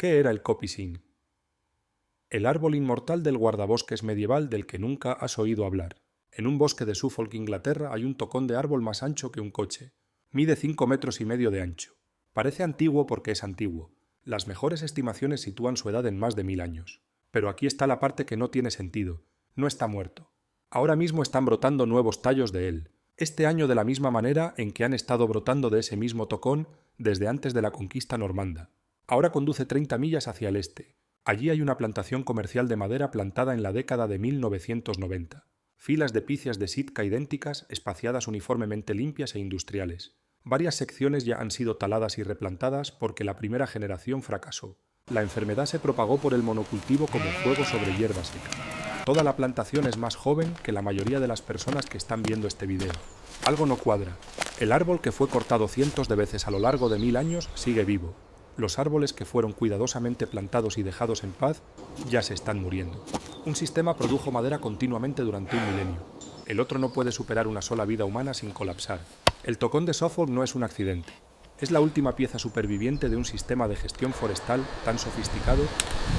¿Qué era el copicing? El árbol inmortal del guardabosques medieval del que nunca has oído hablar. En un bosque de Suffolk, Inglaterra, hay un tocón de árbol más ancho que un coche. Mide 5,5 metros de ancho. Parece antiguo porque es antiguo. Las mejores estimaciones sitúan su edad en más de 1000 años. Pero aquí está la parte que no tiene sentido. No está muerto. Ahora mismo están brotando nuevos tallos de él. Este año de la misma manera en que han estado brotando de ese mismo tocón desde antes de la conquista normanda. Ahora conduce 30 millas hacia el este. Allí hay una plantación comercial de madera plantada en la década de 1990. Filas de picias de Sitka idénticas, espaciadas uniformemente limpias e industriales. Varias secciones ya han sido taladas y replantadas porque la primera generación fracasó. La enfermedad se propagó por el monocultivo como fuego sobre hierba seca. Toda la plantación es más joven que la mayoría de las personas que están viendo este video. Algo no cuadra. El árbol que fue cortado cientos de veces a lo largo de 1000 años sigue vivo. Los árboles que fueron cuidadosamente plantados y dejados en paz ya se están muriendo. Un sistema produjo madera continuamente durante un milenio. El otro no puede superar una sola vida humana sin colapsar. El tocón de Suffolk no es un accidente. Es la última pieza superviviente de un sistema de gestión forestal tan sofisticado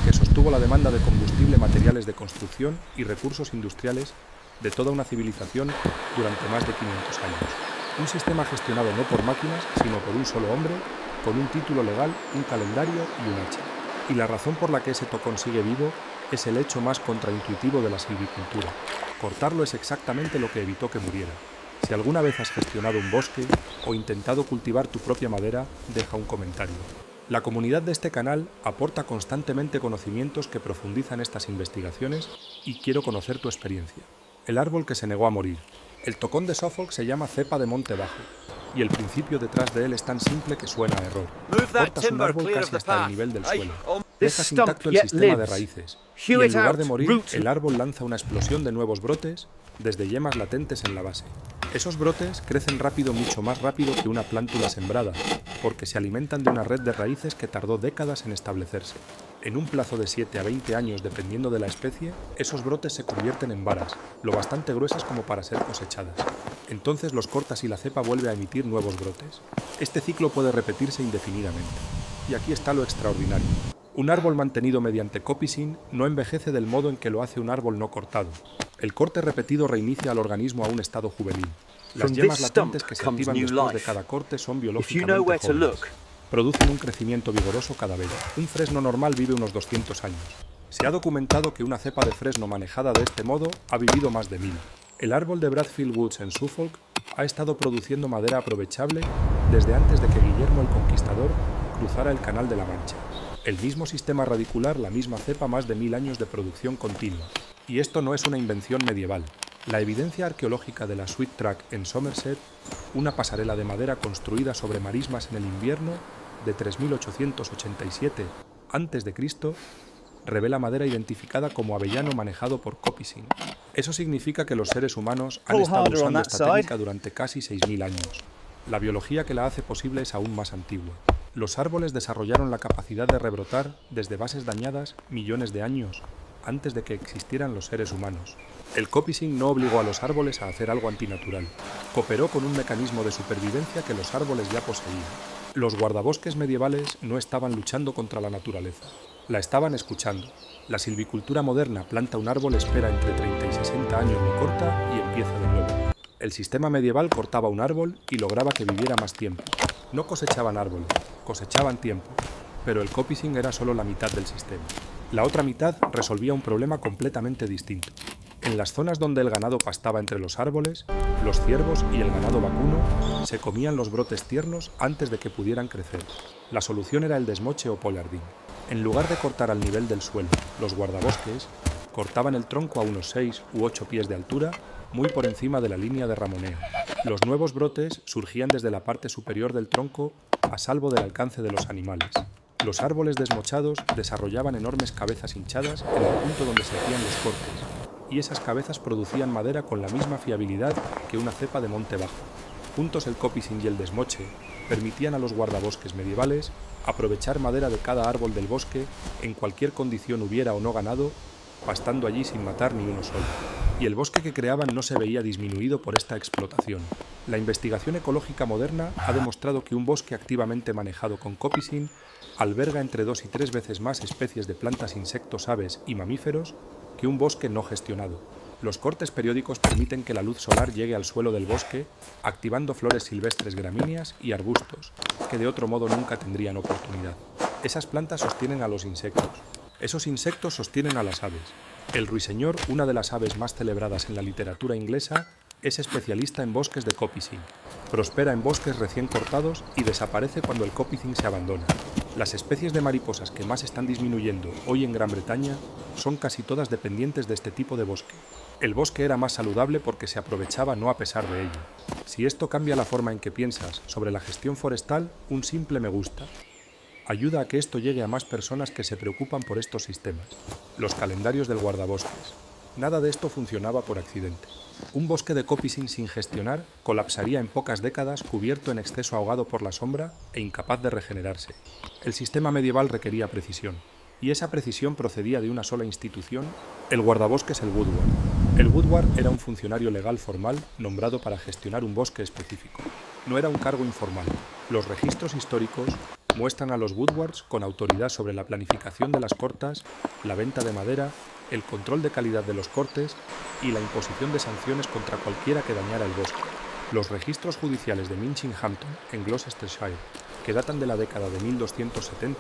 que sostuvo la demanda de combustible, materiales de construcción y recursos industriales de toda una civilización durante más de 500 años. Un sistema gestionado no por máquinas, sino por un solo hombre, con un título legal, un calendario y un hacha. Y la razón por la que ese tocón sigue vivo es el hecho más contraintuitivo de la silvicultura. Cortarlo es exactamente lo que evitó que muriera. Si alguna vez has gestionado un bosque o intentado cultivar tu propia madera, deja un comentario. La comunidad de este canal aporta constantemente conocimientos que profundizan estas investigaciones y quiero conocer tu experiencia. El árbol que se negó a morir. El tocón de Suffolk se llama cepa de monte bajo, y el principio detrás de él es tan simple que suena a error. Cortas un árbol casi hasta el nivel del suelo. Dejas intacto el sistema de raíces, y en lugar de morir, el árbol lanza una explosión de nuevos brotes desde yemas latentes en la base. Esos brotes crecen rápido, mucho más rápido que una plántula sembrada, porque se alimentan de una red de raíces que tardó décadas en establecerse. En un plazo de 7 a 20 años, dependiendo de la especie, esos brotes se convierten en varas, lo bastante gruesas como para ser cosechadas. Entonces los cortas y la cepa vuelve a emitir nuevos brotes. Este ciclo puede repetirse indefinidamente. Y aquí está lo extraordinario. Un árbol mantenido mediante copicing no envejece del modo en que lo hace un árbol no cortado. El corte repetido reinicia al organismo a un estado juvenil. Las yemas latentes que se activan después de cada corte son biológicamente jóvenes. Producen un crecimiento vigoroso cada vez. Un fresno normal vive unos 200 años. Se ha documentado que una cepa de fresno manejada de este modo ha vivido más de 1000. El árbol de Bradfield Woods en Suffolk ha estado produciendo madera aprovechable desde antes de que Guillermo el Conquistador cruzara el Canal de la Mancha. El mismo sistema radicular, la misma cepa, más de 1000 años de producción continua. Y esto no es una invención medieval. La evidencia arqueológica de la Sweet Track en Somerset, una pasarela de madera construida sobre marismas en el invierno de 3887 a.C., revela madera identificada como avellano manejado por copicing. Eso significa que los seres humanos han estado usando esta técnica durante casi 6000 años. La biología que la hace posible es aún más antigua. Los árboles desarrollaron la capacidad de rebrotar desde bases dañadas millones de años antes de que existieran los seres humanos. El copicing no obligó a los árboles a hacer algo antinatural. Cooperó con un mecanismo de supervivencia que los árboles ya poseían. Los guardabosques medievales no estaban luchando contra la naturaleza. La estaban escuchando. La silvicultura moderna planta un árbol, espera entre 30 y 60 años, lo corta y empieza de nuevo. El sistema medieval cortaba un árbol y lograba que viviera más tiempo. No cosechaban árboles, cosechaban tiempo. Pero el copicing era solo la mitad del sistema. La otra mitad resolvía un problema completamente distinto. En las zonas donde el ganado pastaba entre los árboles, los ciervos y el ganado vacuno se comían los brotes tiernos antes de que pudieran crecer. La solución era el desmoche o pollarding. En lugar de cortar al nivel del suelo, los guardabosques cortaban el tronco a unos 6 u 8 pies de altura, muy por encima de la línea de ramoneo. Los nuevos brotes surgían desde la parte superior del tronco, a salvo del alcance de los animales. Los árboles desmochados desarrollaban enormes cabezas hinchadas en el punto donde se hacían los cortes, y esas cabezas producían madera con la misma fiabilidad que una cepa de monte bajo. Juntos el copicing y el desmoche permitían a los guardabosques medievales aprovechar madera de cada árbol del bosque en cualquier condición hubiera o no ganado, pastando allí sin matar ni uno solo. y el bosque que creaban no se veía disminuido por esta explotación. La investigación ecológica moderna ha demostrado que un bosque activamente manejado con coppicing alberga entre 2 y 3 veces más especies de plantas, insectos, aves y mamíferos que un bosque no gestionado. Los cortes periódicos permiten que la luz solar llegue al suelo del bosque, activando flores silvestres, gramíneas y arbustos, que de otro modo nunca tendrían oportunidad. Esas plantas sostienen a los insectos. Esos insectos sostienen a las aves. El ruiseñor, una de las aves más celebradas en la literatura inglesa, es especialista en bosques de coppicing. Prospera en bosques recién cortados y desaparece cuando el coppicing se abandona. Las especies de mariposas que más están disminuyendo hoy en Gran Bretaña son casi todas dependientes de este tipo de bosque. El bosque era más saludable porque se aprovechaba no a pesar de ello. Si esto cambia la forma en que piensas sobre la gestión forestal, un simple me gusta ayuda a que esto llegue a más personas que se preocupan por estos sistemas. Los calendarios del guardabosques. Nada de esto funcionaba por accidente. Un bosque de coppicing sin gestionar colapsaría en pocas décadas, cubierto en exceso, ahogado por la sombra e incapaz de regenerarse. El sistema medieval requería precisión, y esa precisión procedía de una sola institución, el guardabosques, el Woodward. El Woodward era un funcionario legal formal nombrado para gestionar un bosque específico. No era un cargo informal. Los registros históricos muestran a los Woodwards con autoridad sobre la planificación de las cortas, la venta de madera, el control de calidad de los cortes y la imposición de sanciones contra cualquiera que dañara el bosque. Los registros judiciales de Minchinhampton, en Gloucestershire, que datan de la década de 1270,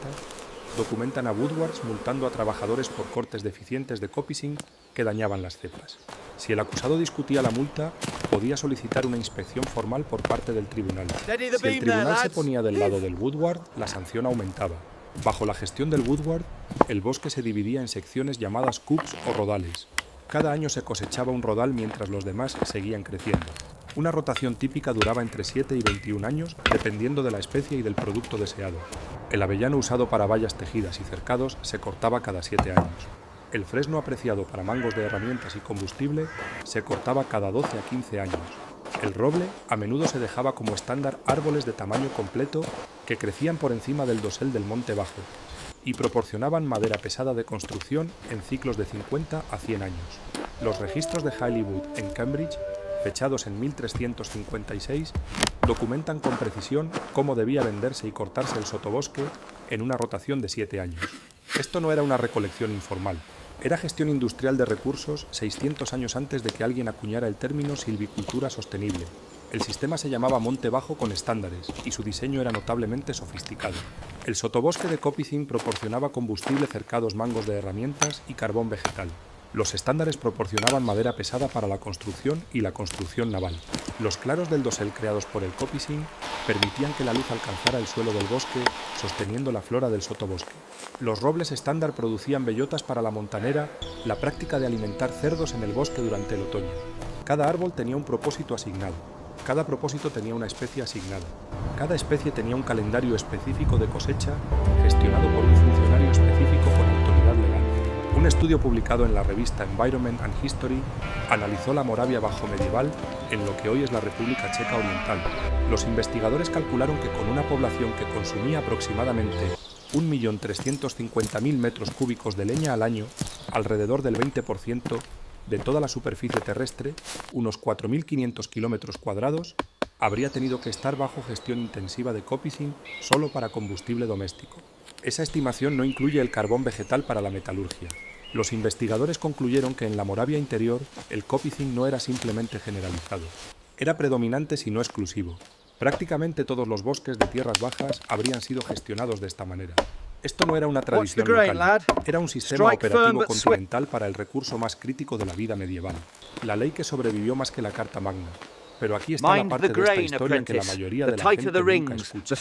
documentan a Woodwards multando a trabajadores por cortes deficientes de coppicing que dañaban las cepas. Si el acusado discutía la multa, podía solicitar una inspección formal por parte del tribunal. Si el tribunal se ponía del lado del Woodward, la sanción aumentaba. Bajo la gestión del Woodward, el bosque se dividía en secciones llamadas coops o rodales. Cada año se cosechaba un rodal mientras los demás seguían creciendo. Una rotación típica duraba entre 7 y 21 años, dependiendo de la especie y del producto deseado. El avellano usado para vallas tejidas y cercados se cortaba cada 7 años. El fresno apreciado para mangos de herramientas y combustible se cortaba cada 12 a 15 años. El roble a menudo se dejaba como estándar árboles de tamaño completo que crecían por encima del dosel del monte bajo y proporcionaban madera pesada de construcción en ciclos de 50 a 100 años. Los registros de Hayley-Wood en Cambridge, fechados en 1356, documentan con precisión cómo debía venderse y cortarse el sotobosque en una rotación de 7 años. Esto no era una recolección informal. Era gestión industrial de recursos 600 años antes de que alguien acuñara el término silvicultura sostenible. El sistema se llamaba monte bajo con estándares y su diseño era notablemente sofisticado. El sotobosque de coppicing proporcionaba combustible, cercados, mangos de herramientas y carbón vegetal. Los estándares proporcionaban madera pesada para la construcción y la construcción naval. Los claros del dosel creados por el coppicing permitían que la luz alcanzara el suelo del bosque, sosteniendo la flora del sotobosque. Los robles estándar producían bellotas para la montanera, la práctica de alimentar cerdos en el bosque durante el otoño. Cada árbol tenía un propósito asignado. Cada propósito tenía una especie asignada. Cada especie tenía un calendario específico de cosecha, gestionado por un funcionario específico con autoridad legal. Un estudio publicado en la revista Environment and History analizó la Moravia bajo-medieval en lo que hoy es la República Checa Oriental. Los investigadores calcularon que con una población que consumía aproximadamente 1.350.000 metros cúbicos de leña al año, alrededor del 20% de toda la superficie terrestre, unos 4.500 kilómetros cuadrados, habría tenido que estar bajo gestión intensiva de coppicing solo para combustible doméstico. Esa estimación no incluye el carbón vegetal para la metalurgia. Los investigadores concluyeron que en la Moravia interior el coppicing no era simplemente generalizado. Era predominante si no exclusivo. Prácticamente todos los bosques de tierras bajas habrían sido gestionados de esta manera. Esto no era una tradición local, era un sistema operativo continental para el recurso más crítico de la vida medieval. La ley que sobrevivió más que la Carta Magna. Pero aquí está la parte de esta historia en que la mayoría de la gente nunca escucha.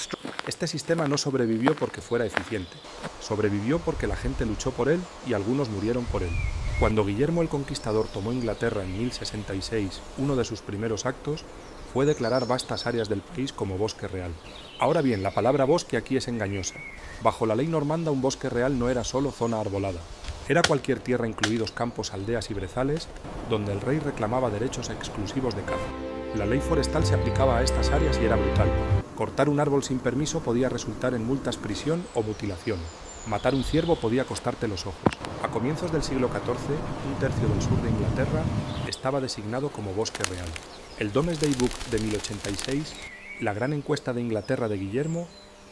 Este sistema no sobrevivió porque fuera eficiente. Sobrevivió porque la gente luchó por él y algunos murieron por él. Cuando Guillermo el Conquistador tomó Inglaterra en 1066, uno de sus primeros actos fue declarar vastas áreas del país como bosque real. Ahora bien, la palabra bosque aquí es engañosa. Bajo la ley normanda, un bosque real no era solo zona arbolada. Era cualquier tierra, incluidos campos, aldeas y brezales, donde el rey reclamaba derechos exclusivos de caza. La ley forestal se aplicaba a estas áreas y era brutal. Cortar un árbol sin permiso podía resultar en multas, prisión o mutilación. Matar un ciervo podía costarte los ojos. A comienzos del siglo XIV, un tercio del sur de Inglaterra estaba designado como bosque real. El Domesday Book de 1086, la gran encuesta de Inglaterra de Guillermo,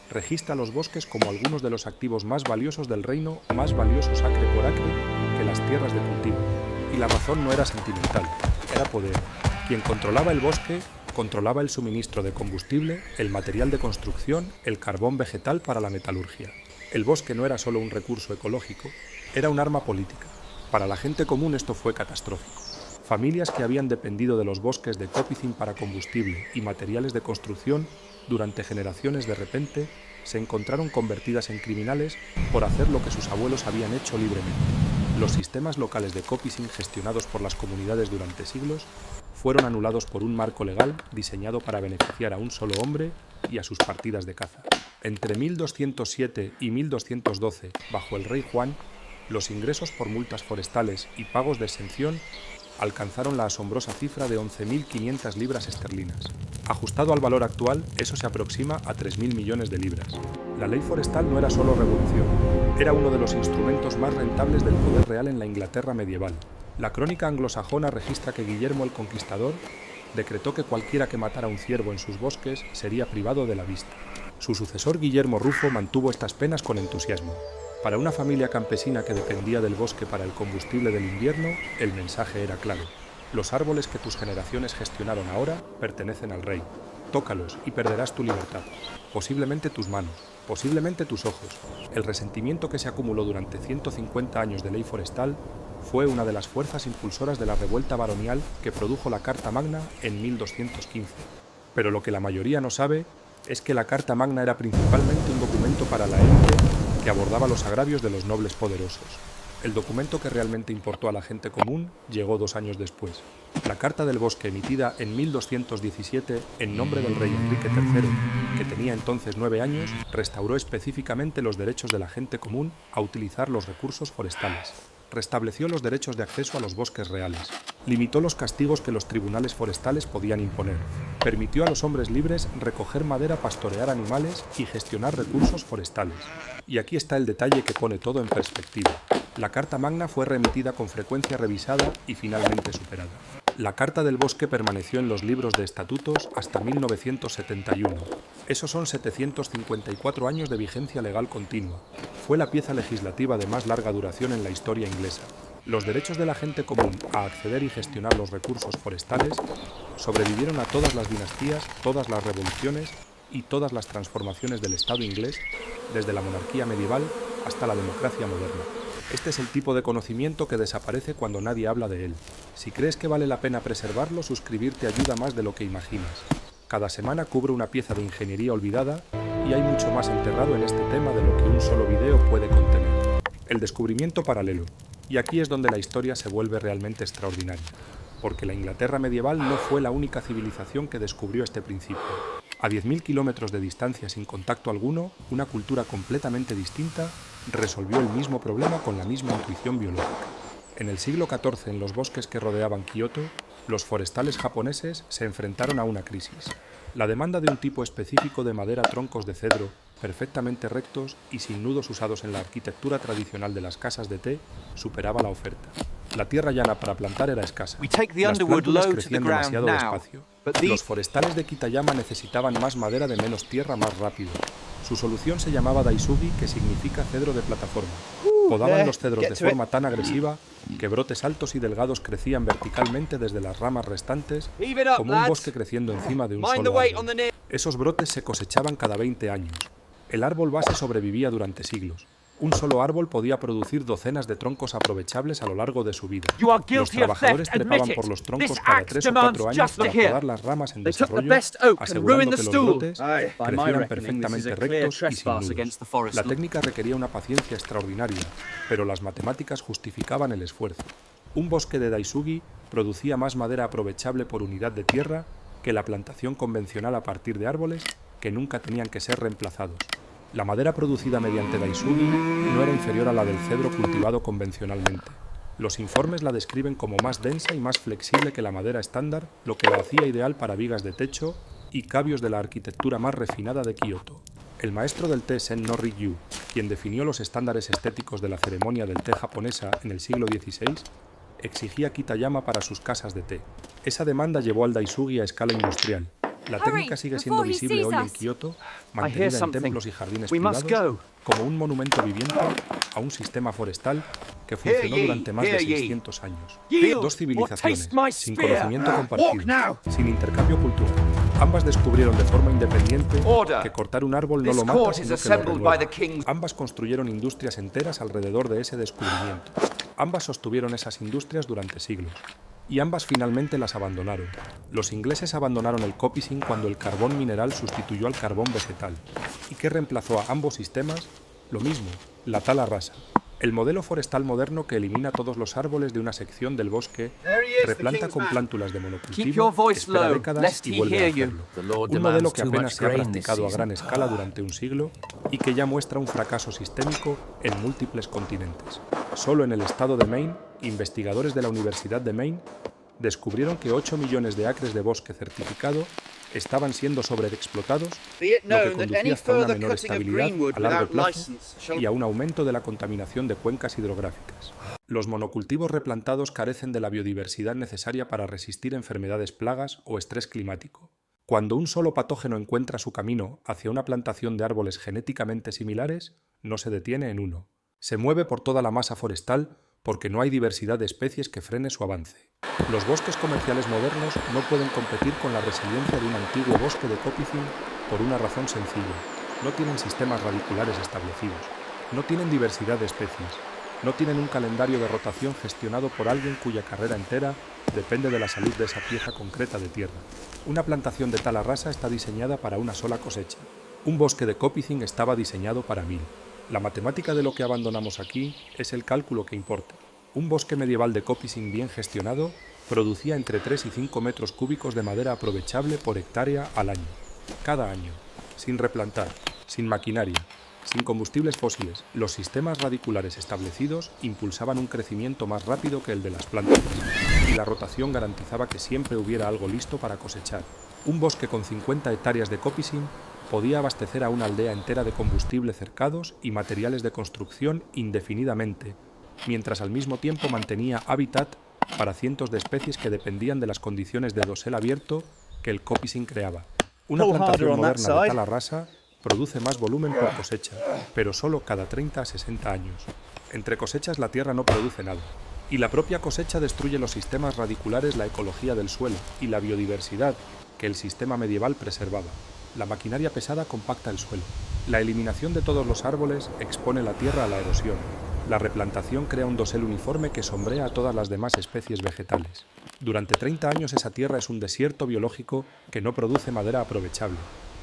registra los bosques como algunos de los activos más valiosos del reino, más valiosos acre por acre que las tierras de cultivo. Y la razón no era sentimental, era poder. Quien controlaba el bosque, controlaba el suministro de combustible, el material de construcción, el carbón vegetal para la metalurgia. El bosque no era solo un recurso ecológico, era un arma política. Para la gente común esto fue catastrófico. Familias que habían dependido de los bosques de Copicing para combustible y materiales de construcción durante generaciones de repente se encontraron convertidas en criminales por hacer lo que sus abuelos habían hecho libremente. Los sistemas locales de Copicing gestionados por las comunidades durante siglos fueron anulados por un marco legal diseñado para beneficiar a un solo hombre y a sus partidas de caza. Entre 1207 y 1212, bajo el rey Juan, los ingresos por multas forestales y pagos de exención alcanzaron la asombrosa cifra de 11.500 libras esterlinas. Ajustado al valor actual, eso se aproxima a 3.000 millones de libras. La ley forestal no era solo revolución, era uno de los instrumentos más rentables del poder real en la Inglaterra medieval. La crónica anglosajona registra que Guillermo el Conquistador decretó que cualquiera que matara un ciervo en sus bosques sería privado de la vista. Su sucesor Guillermo Rufo mantuvo estas penas con entusiasmo. Para una familia campesina que dependía del bosque para el combustible del invierno, el mensaje era claro. Los árboles que tus generaciones gestionaron ahora pertenecen al rey. Tócalos y perderás tu libertad. Posiblemente tus manos, posiblemente tus ojos. El resentimiento que se acumuló durante 150 años de ley forestal fue una de las fuerzas impulsoras de la revuelta baronial que produjo la Carta Magna en 1215. Pero lo que la mayoría no sabe es que la Carta Magna era principalmente un documento para la élite que abordaba los agravios de los nobles poderosos. El documento que realmente importó a la gente común llegó 2 años después. La Carta del Bosque, emitida en 1217 en nombre del rey Enrique III, que tenía entonces 9 años, restauró específicamente los derechos de la gente común a utilizar los recursos forestales. Restableció los derechos de acceso a los bosques reales. Limitó los castigos que los tribunales forestales podían imponer. Permitió a los hombres libres recoger madera, pastorear animales y gestionar recursos forestales. Y aquí está el detalle que pone todo en perspectiva. La Carta Magna fue remitida con frecuencia revisada y finalmente superada. La Carta del Bosque permaneció en los libros de estatutos hasta 1971. Esos son 754 años de vigencia legal continua. Fue la pieza legislativa de más larga duración en la historia inglesa. Los derechos de la gente común a acceder y gestionar los recursos forestales sobrevivieron a todas las dinastías, todas las revoluciones y todas las transformaciones del Estado inglés, desde la monarquía medieval hasta la democracia moderna. Este es el tipo de conocimiento que desaparece cuando nadie habla de él. Si crees que vale la pena preservarlo, suscribirte ayuda más de lo que imaginas. Cada semana cubro una pieza de ingeniería olvidada y hay mucho más enterrado en este tema de lo que un solo video puede contener. El descubrimiento paralelo. Y aquí es donde la historia se vuelve realmente extraordinaria, porque la Inglaterra medieval no fue la única civilización que descubrió este principio. A 10.000 kilómetros de distancia sin contacto alguno, una cultura completamente distinta resolvió el mismo problema con la misma intuición biológica. En el siglo XIV, en los bosques que rodeaban Kioto, los forestales japoneses se enfrentaron a una crisis. La demanda de un tipo específico de madera, troncos de cedro, perfectamente rectos y sin nudos usados en la arquitectura tradicional de las casas de té, superaba la oferta. La tierra llana para plantar era escasa. Las plántulas crecían demasiado despacio. Los forestales de Kitayama necesitaban más madera de menos tierra más rápido. Su solución se llamaba Daisugi, que significa cedro de plataforma. Podaban los cedros de forma tan agresiva que brotes altos y delgados crecían verticalmente desde las ramas restantes, como un bosque creciendo encima de un solo árbol. Esos brotes se cosechaban cada 20 años. El árbol base sobrevivía durante siglos. Un solo árbol podía producir docenas de troncos aprovechables a lo largo de su vida. Los trabajadores trepaban por los troncos cada 3 o 4 años para podar las ramas en desarrollo, asegurando que los brotes crecieran perfectamente rectos y sin nudos. La técnica requería una paciencia extraordinaria, pero las matemáticas justificaban el esfuerzo. Un bosque de Daisugi producía más madera aprovechable por unidad de tierra que la plantación convencional a partir de árboles que nunca tenían que ser reemplazados. La madera producida mediante Daisugi no era inferior a la del cedro cultivado convencionalmente. Los informes la describen como más densa y más flexible que la madera estándar, lo que la hacía ideal para vigas de techo y cabios de la arquitectura más refinada de Kioto. El maestro del té Sen-no Ryu, quien definió los estándares estéticos de la ceremonia del té japonesa en el siglo XVI, exigía Kitayama para sus casas de té. Esa demanda llevó al daisugi a escala industrial. La técnica sigue siendo visible hoy en Kioto, mantenida en templos y jardines privados, como un monumento viviente a un sistema forestal que funcionó durante más de 600 años. Dos civilizaciones, sin conocimiento compartido, sin intercambio cultural. Ambas descubrieron de forma independiente que cortar un árbol no lo mata, sino que lo renueva. Ambas construyeron industrias enteras alrededor de ese descubrimiento. Ambas sostuvieron esas industrias durante siglos. Y ambas finalmente las abandonaron. Los ingleses abandonaron el copicing cuando el carbón mineral sustituyó al carbón vegetal. ¿Y qué reemplazó a ambos sistemas? Lo mismo, la tala rasa. El modelo forestal moderno que elimina todos los árboles de una sección del bosque, replanta con plántulas de monocultivo, espera décadas y vuelve a hacerlo. Un modelo que apenas se ha practicado a gran escala durante un siglo y que ya muestra un fracaso sistémico en múltiples continentes. Solo en el estado de Maine, investigadores de la Universidad de Maine descubrieron que 8 millones de acres de bosque certificado estaban siendo sobreexplotados, lo que conducía hasta una menor estabilidad a largo plazo y a un aumento de la contaminación de cuencas hidrográficas. Los monocultivos replantados carecen de la biodiversidad necesaria para resistir enfermedades, plagas o estrés climático. Cuando un solo patógeno encuentra su camino hacia una plantación de árboles genéticamente similares, no se detiene en uno. Se mueve por toda la masa forestal porque no hay diversidad de especies que frene su avance. Los bosques comerciales modernos no pueden competir con la resiliencia de un antiguo bosque de copicing por una razón sencilla. No tienen sistemas radiculares establecidos, no tienen diversidad de especies, no tienen un calendario de rotación gestionado por alguien cuya carrera entera depende de la salud de esa pieza concreta de tierra. Una plantación de tala rasa está diseñada para una sola cosecha. Un bosque de copicing estaba diseñado para 1000. La matemática de lo que abandonamos aquí es el cálculo que importa. Un bosque medieval de copicing bien gestionado producía entre 3 y 5 metros cúbicos de madera aprovechable por hectárea al año, cada año, sin replantar, sin maquinaria, sin combustibles fósiles. Los sistemas radiculares establecidos impulsaban un crecimiento más rápido que el de las plantas, y la rotación garantizaba que siempre hubiera algo listo para cosechar. Un bosque con 50 hectáreas de copicing podía abastecer a una aldea entera de combustible cercados y materiales de construcción indefinidamente, mientras al mismo tiempo mantenía hábitat para cientos de especies que dependían de las condiciones de dosel abierto que el copicing creaba. Una plantación moderna de tala rasa produce más volumen por cosecha, pero solo cada 30 a 60 años. Entre cosechas la tierra no produce nada, y la propia cosecha destruye los sistemas radiculares, la ecología del suelo y la biodiversidad que el sistema medieval preservaba. La maquinaria pesada compacta el suelo. La eliminación de todos los árboles expone la tierra a la erosión. La replantación crea un dosel uniforme que sombrea a todas las demás especies vegetales. Durante 30 años esa tierra es un desierto biológico que no produce madera aprovechable.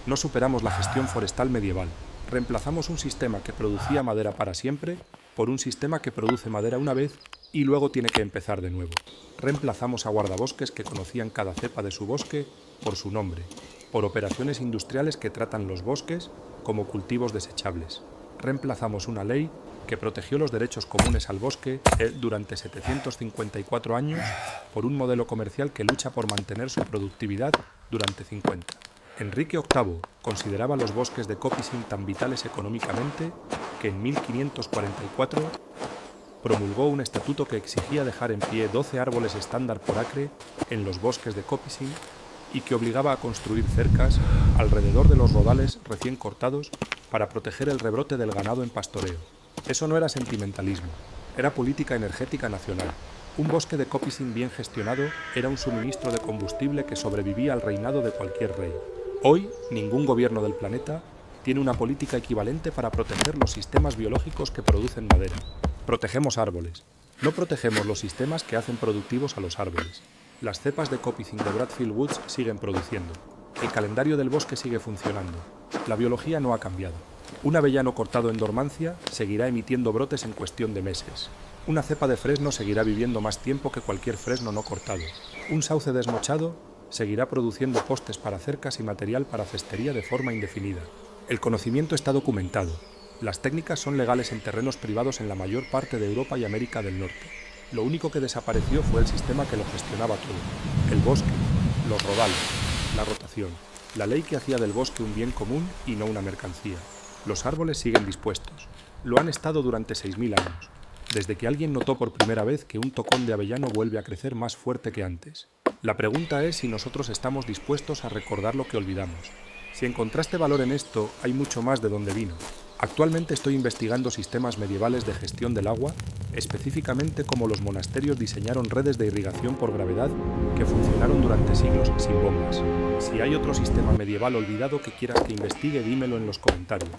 No superamos la gestión forestal medieval. Reemplazamos un sistema que producía madera para siempre por un sistema que produce madera una vez y luego tiene que empezar de nuevo. Reemplazamos a guardabosques que conocían cada cepa de su bosque por su nombre, por operaciones industriales que tratan los bosques como cultivos desechables. Reemplazamos una ley que protegió los derechos comunes al bosque durante 754 años por un modelo comercial que lucha por mantener su productividad durante 50. Enrique VIII consideraba los bosques de copicing tan vitales económicamente que en 1544 promulgó un estatuto que exigía dejar en pie 12 árboles estándar por acre en los bosques de copicing y que obligaba a construir cercas alrededor de los rodales recién cortados para proteger el rebrote del ganado en pastoreo. Eso no era sentimentalismo, era política energética nacional. Un bosque de copicing bien gestionado era un suministro de combustible que sobrevivía al reinado de cualquier rey. Hoy, ningún gobierno del planeta tiene una política equivalente para proteger los sistemas biológicos que producen madera. Protegemos árboles, no protegemos los sistemas que hacen productivos a los árboles. Las cepas de copicing de Bradfield Woods siguen produciendo. El calendario del bosque sigue funcionando. La biología no ha cambiado. Un avellano cortado en dormancia seguirá emitiendo brotes en cuestión de meses. Una cepa de fresno seguirá viviendo más tiempo que cualquier fresno no cortado. Un sauce desmochado seguirá produciendo postes para cercas y material para cestería de forma indefinida. El conocimiento está documentado. Las técnicas son legales en terrenos privados en la mayor parte de Europa y América del Norte. Lo único que desapareció fue el sistema que lo gestionaba todo. El bosque, los rodales, la rotación. La ley que hacía del bosque un bien común y no una mercancía. Los árboles siguen dispuestos. Lo han estado durante 6000 años, desde que alguien notó por primera vez que un tocón de avellano vuelve a crecer más fuerte que antes. La pregunta es si nosotros estamos dispuestos a recordar lo que olvidamos. Si encontraste valor en esto, hay mucho más de dónde vino. Actualmente estoy investigando sistemas medievales de gestión del agua, específicamente cómo los monasterios diseñaron redes de irrigación por gravedad que funcionaron durante siglos sin bombas. Si hay otro sistema medieval olvidado que quieras que investigue, dímelo en los comentarios.